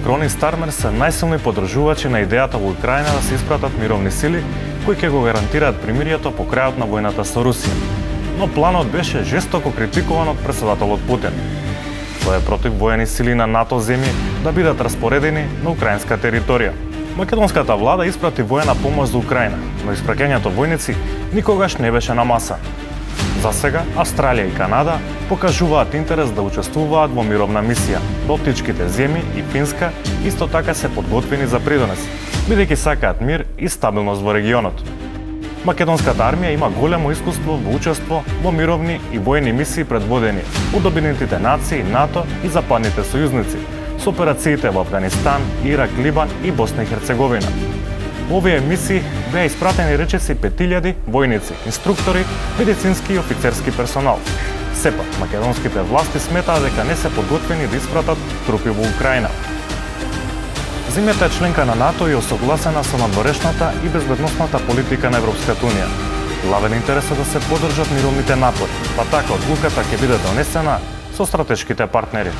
Макрон и Стармер се најсилни поддржувачи на идејата во Украина да се испратат мировни сили кои ќе го гарантираат примирието по крајот на војната со Русија. Но планот беше жестоко критикуван од претседателот Путин. Тој е против воени сили на НАТО земји да бидат распоредени на украинска територија. Македонската влада испрати воена помош за Украина, но испраќањето војници никогаш не беше на маса. За сега, Австралија и Канада покажуваат интерес да учествуваат во мировна мисија. Балтичките земји и Финска исто така се подготвени за придонес, бидејќи сакаат мир и стабилност во регионот. Македонската армија има големо искуство во учество во мировни и воени мисии предводени од Обединетите нации, НАТО и западните сојузници, со операциите во Авганистан, Ирак, Либан и Босна и Херцеговина. Овие мисии беа испратени речиси 5000 војници, инструктори, медицински и офицерски персонал. Сепак, македонските власти сметаат дека не се подготвени да испратат трупи во Украина. Земјата е членка на НАТО и осогласена со надворешната и безбедносната политика на Европската унија. Главен интерес е да се поддржат мировните напори, па така одлуката ќе биде донесена со стратешките партнери.